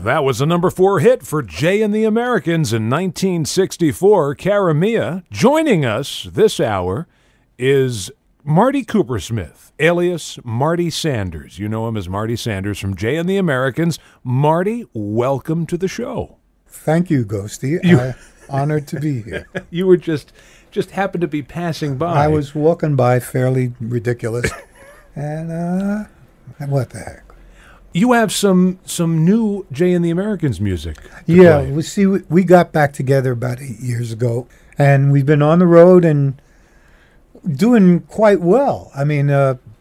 That was a number 4 hit for Jay and the Americans in 1964, Cara Mia. Joining us this hour is Marty Kupersmith, alias Marty Sanders. You know him as Marty Sanders from Jay and the Americans. Marty, welcome to the show. Thank you, Ghosty. Honored to be here. You were just happened to be passing by. I was walking by, fairly ridiculous, and what the heck? You have some new Jay and the Americans music. Yeah, we got back together about 8 years ago, and we've been on the road and doing quite well. I mean,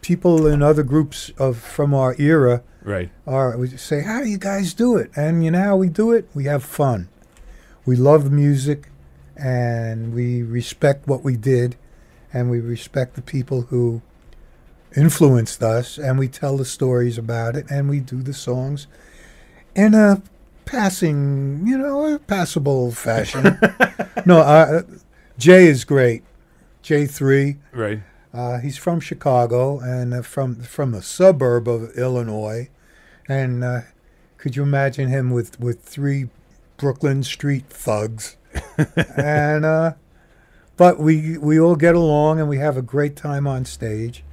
people in other groups from our era, right, we say, "How do you guys do it?" And you know how we do it? We have fun. We love the music, and we respect what we did, and we respect the people who influenced us, and we tell the stories about it, and we do the songs in a passable fashion. No, Jay is great. J3. Right. He's from Chicago and from a suburb of Illinois, and could you imagine him with 3 Brooklyn street thugs? And but we all get along, and we have a great time on stage.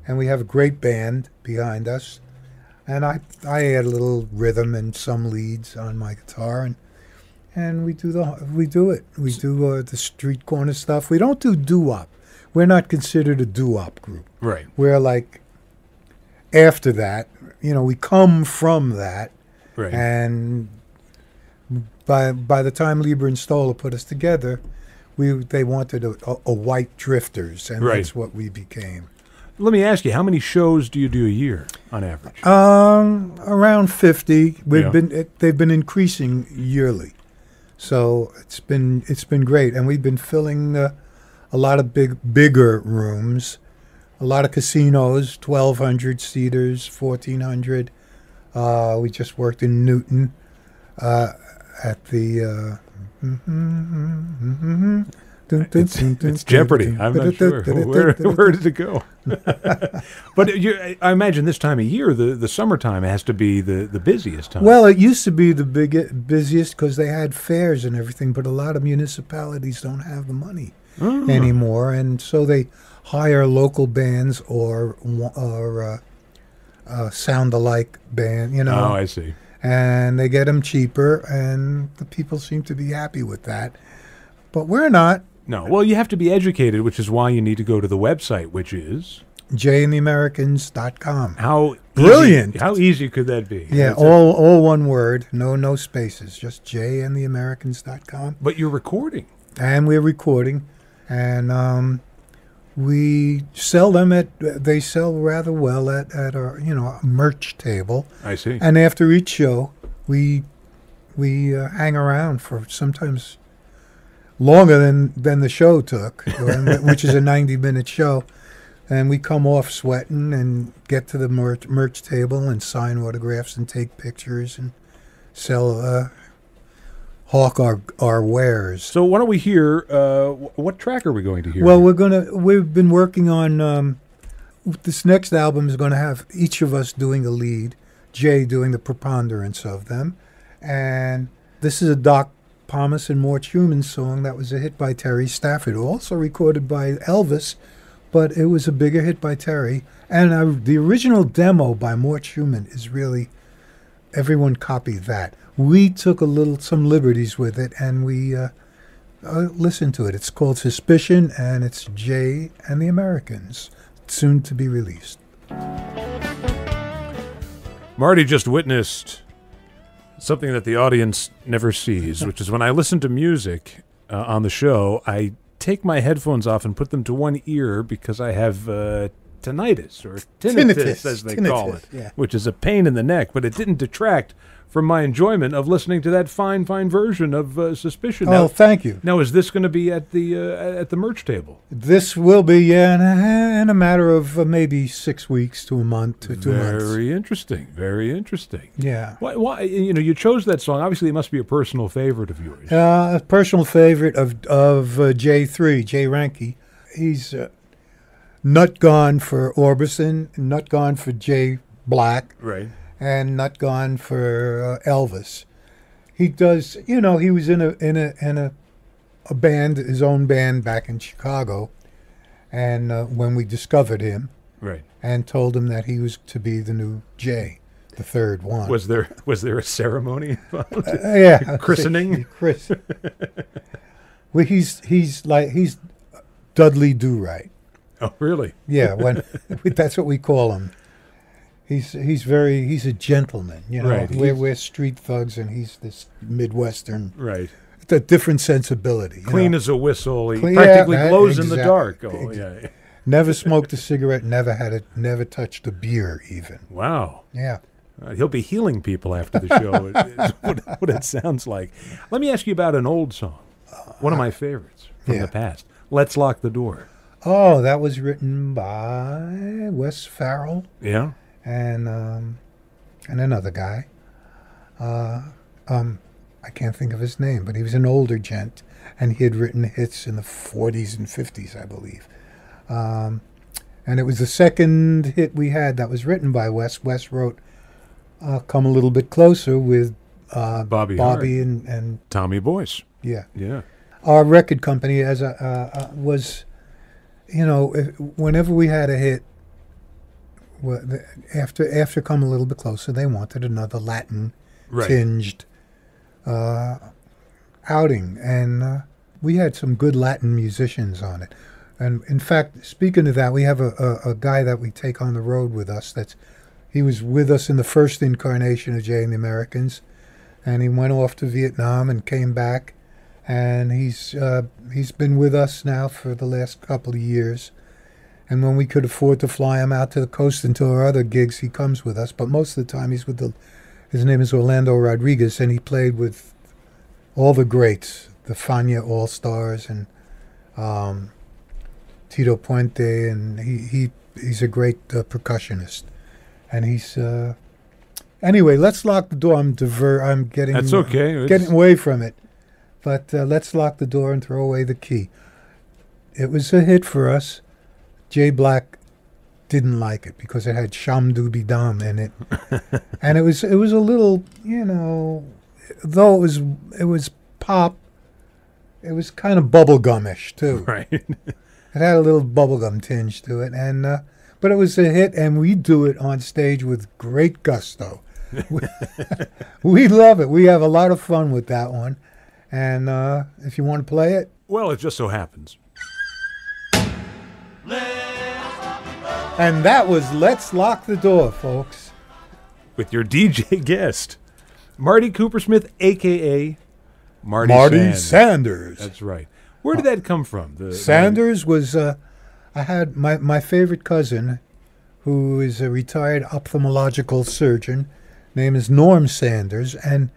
And we have a great band behind us, and I add a little rhythm and some leads on my guitar, and we do it. We do the street corner stuff. We don't do doo-wop. We're not considered a doo-wop group. Right. We're like after that. We come from that. Right. And by the time Lieber and Stoller put us together, they wanted a white Drifters, and right. That's what we became. Let me ask you, how many shows do you do a year on average? Around 50. They've been increasing yearly, so it's been great, and we've been filling a lot of bigger rooms, a lot of casinos, 1,200 seaters, 1,400. We just worked in Newton at the. It's Jeopardy. I'm not sure. Where did it go? But I imagine this time of year, the summertime has to be the busiest time. Well, it used to be the busiest because they had fairs and everything, but a lot of municipalities don't have the money anymore, and so they hire local bands or sound-alike band, Oh, I see. And they get them cheaper, and the people seem to be happy with that. But we're not. No. Well, you have to be educated, which is why you need to go to the website, which is jayandtheamericans.com. How brilliant! How easy could that be? Yeah, all one word, no spaces, just jayandtheamericans.com. But you're recording, and we're recording, and we sell them they sell rather well at our merch table. I see. And after each show, we hang around for sometimes longer than the show took, which is a 90-minute show, and we come off sweating and get to the merch table and sign autographs and take pictures and sell, hawk our wares. So why don't we hear? What track are we going to hear? Well, we've been working on this next album is going to have each of us doing a lead, Jay doing the preponderance of them, and this is a Doc Pomus and Mort Schumann song that was a hit by Terry Stafford, also recorded by Elvis, but it was a bigger hit by Terry. And the original demo by Mort Schumann is really, everyone copied that. We took some liberties with it, and we listened to it. It's called Suspicion, and it's Jay and the Americans, soon to be released. Marty just witnessed something that the audience never sees, which is when I listen to music on the show, I take my headphones off and put them to one ear because I have tinnitus, or tinnitus as they call it, yeah. Which is a pain in the neck, but it didn't detract from my enjoyment of listening to that fine version of Suspicion. Now, thank you. Now, is this going to be at the merch table? This will be in a matter of maybe 6 weeks to a month to 2 months. Very interesting. Very interesting. Yeah. Why? You chose that song. Obviously, it must be a personal favorite of yours. A personal favorite of J3, Jay Ranke. He's nut gone for Orbison, nut gone for Jay Black. Right. and Not Gone for Elvis. He does, he was in a band, his own band back in Chicago, and when we discovered him, right, and told him that he was to be the new Jay, the third one. Was there a ceremony involved? Yeah, christening. Well, he's Dudley Do-Right. Oh, really? Yeah, that's what we call him. He's a gentleman, Right. We're street thugs, and he's this Midwestern. Right. It's a different sensibility. Clean as a whistle. He practically glows in the dark. Oh, yeah. Never smoked a cigarette. Never touched a beer, even. Wow. Yeah. He'll be healing people after the show. Is what it sounds like. Let me ask you about an old song. One of my favorites from the past. Let's Lock the Door. Oh, that was written by Wes Farrell. Yeah. And another guy. I can't think of his name, but he was an older gent, and he had written hits in the 40s and 50s, I believe. And it was the second hit we had that was written by Wes. Wes wrote Come a Little Bit Closer with Bobby and Tommy Boyce. Yeah. Yeah. Our record company was, whenever we had a hit, after Come a Little Bit Closer, they wanted another Latin tinged outing, and we had some good Latin musicians on it. And in fact, speaking of that, we have a guy that we take on the road with us. He was with us in the first incarnation of Jay and the Americans, and he went off to Vietnam and came back, and he's been with us now for the last couple of years. And when we could afford to fly him out to the coast and to our other gigs, he comes with us. But most of the time, he's with his name is Orlando Rodriguez, and he played with all the greats, the Fania All-Stars and Tito Puente, and he's a great percussionist. And he's anyway. Let's Lock the Door. I'm getting That's okay. Getting away from it, but Let's Lock the Door and Throw Away the Key. It was a hit for us. Jay Black didn't like it because it had Sham Dooby Dum in it, and it was a little, though it was pop, it was kind of bubblegumish too. Right. It had a little bubblegum tinge to it, and but it was a hit, and we do it on stage with great gusto. We love it. We have a lot of fun with that one, and if you want to play it, well, it just so happens. And that was Let's Lock the Door, folks. With your DJ guest, Marty Kupersmith, a.k.a. Marty Sanders. That's right. Where did that come from? Sanders was, I had my favorite cousin, who is a retired ophthalmological surgeon, name is Norm Sanders, and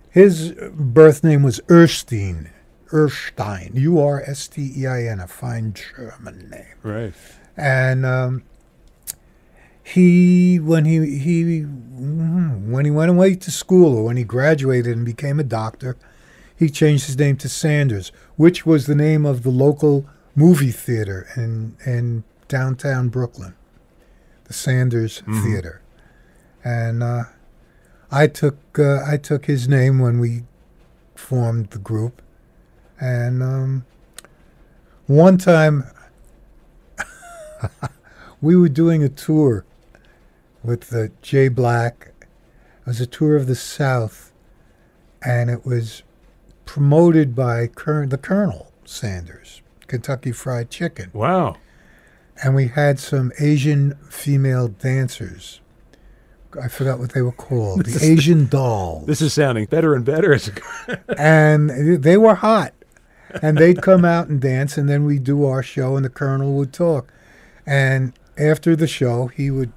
his birth name was Erstein, Urstein, a fine German name. Right. And when he went away to school, or when he graduated and became a doctor, he changed his name to Sanders, which was the name of the local movie theater in downtown Brooklyn, the Sanders Theater. And I took his name when we formed the group. And one time we were doing a tour with Jay Black. It was a tour of the South, and it was promoted by the Colonel Sanders, Kentucky Fried Chicken. Wow. And we had some Asian female dancers. I forgot what they were called. The Asian Dolls. This is sounding better and better. And they were hot. And they'd come out and dance, and then we'd do our show, and the Colonel would talk. And after the show, he would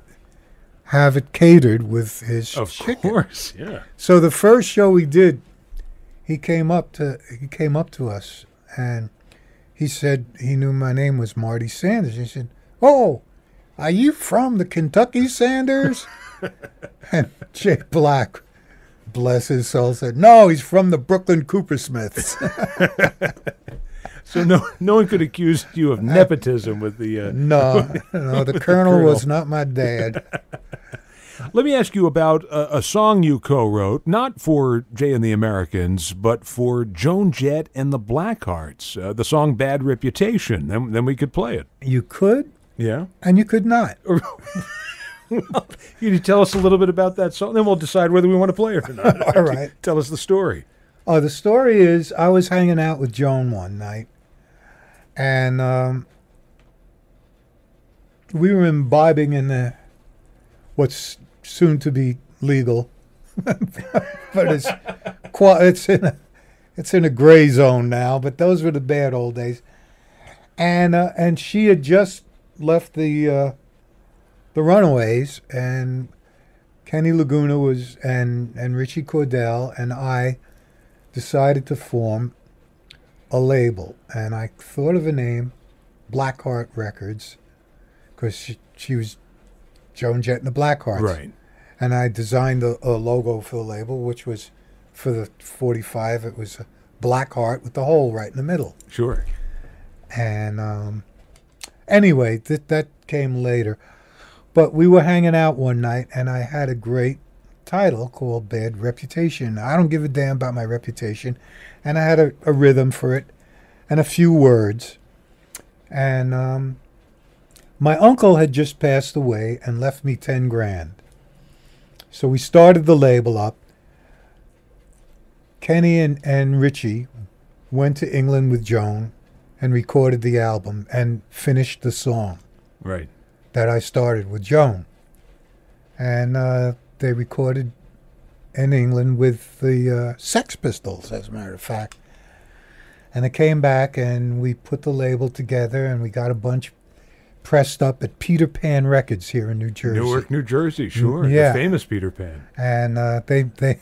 have it catered with his chicken. Of course, yeah. So the first show we did, he came up to us, and he said he knew my name was Marty Sanders. He said, "Oh, are you from the Kentucky Sanders?" And Jay Black, bless his soul, said, "No, he's from the Brooklyn Kupersmiths." So no one could accuse you of nepotism with the... No, the Colonel was not my dad. Let me ask you about a song you co-wrote, not for Jay and the Americans, but for Joan Jett and the Blackhearts. The song "Bad Reputation." Then we could play it. You could, Yeah. and you could not. Well, you tell us a little bit about that song, then we'll decide whether we want to play it or not. All right. Tell us the story. Oh, the story is I was hanging out with Joan one night, and we were imbibing in the what's soon to be legal, but it's in a gray zone now. But those were the bad old days, and she had just left the Runaways, and Kenny Laguna was and Richie Cordell and I decided to form a label, and I thought of a name, Blackheart Records, because she was Joan Jett and the Blackhearts. Right. And I designed a logo for the label, which was for the 45. It was a black heart with the hole right in the middle. Sure. And anyway, that came later. But we were hanging out one night, and I had a great title called Bad Reputation. I don't give a damn about my reputation. And I had a rhythm for it and a few words. And my uncle had just passed away and left me 10 grand. So we started the label up. Kenny and Richie went to England with Joan and recorded the album and finished the song. Right. That I started with Joan. And they recorded in England with the Sex Pistols, as a matter of fact. And it came back, and we put the label together, and we got a bunch pressed up at Peter Pan Records here in New Jersey. Newark, New Jersey, sure. Yeah. The famous Peter Pan. And they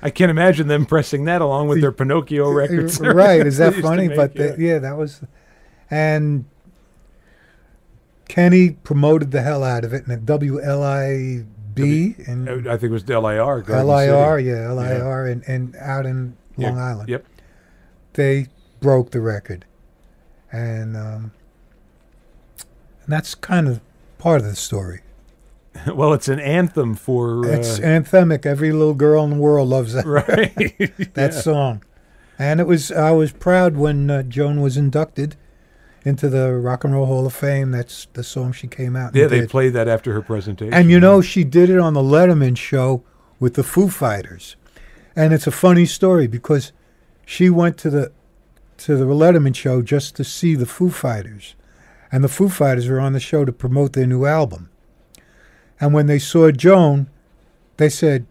I can't imagine them pressing that along with their Pinocchio records. Right, is that They used to funny? make, But that was... And Kenny promoted the hell out of it, and at WLIB... and I think it was LIR. LIR, yeah, LIR, and out in Long Island. Yep. They broke the record. And that's kind of part of the story. Well, it's an anthem for... It's anthemic. Every little girl in the world loves that. Right. That song. And I was proud when Joan was inducted into the Rock and Roll Hall of Fame. That's the song she came out and they did. played that after her presentation. And she did it on the Letterman show with the Foo Fighters. And it's a funny story because she went to the Letterman show just to see the Foo Fighters. And the Foo Fighters were on the show to promote their new album. And when they saw Joan, they said,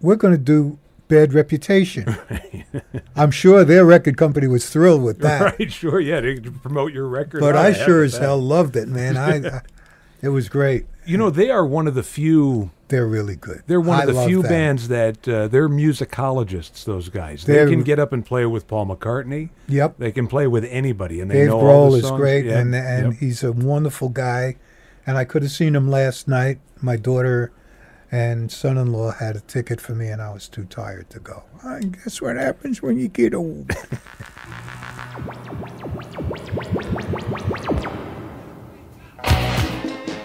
"We're going to do Bad Reputation." I'm sure their record company was thrilled with that. Right, sure, yeah, to promote your record. But I sure as hell loved it, man. It was great. They are one of the few... They're really good. They're one of the few them. bands that they're musicologists, those guys. They can get up and play with Paul McCartney. Yep. They can play with anybody, and they Dave know all Grohl the is songs. great, Yeah, and yep. he's a wonderful guy. And I could have seen him last night. My daughter and son-in-law had a ticket for me, and I was too tired to go. I guess what happens when you get old.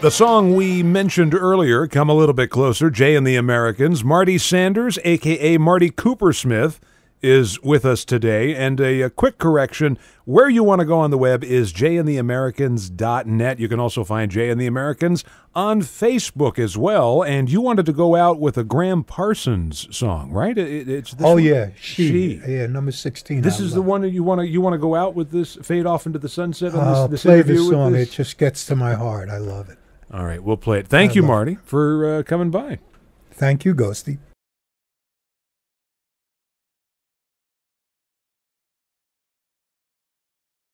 The song we mentioned earlier, Come a Little Bit Closer, Jay and the Americans. Marty Sanders, a.k.a. Marty Kupersmith, is with us today. And a quick correction, where you want to go on the web is jayandtheamericans.net. You can also find Jay and the Americans on Facebook as well. And you wanted to go out with a Graham Parsons song, right? It's this one? Yeah, she. Yeah, number 16. This is the one that you want to go out with this, Fade Off into the Sunset on this play interview this song. with this? It just gets to my heart. I love it. All right, we'll play it. Thank you, Marty, for coming by. Thank you, Ghosty.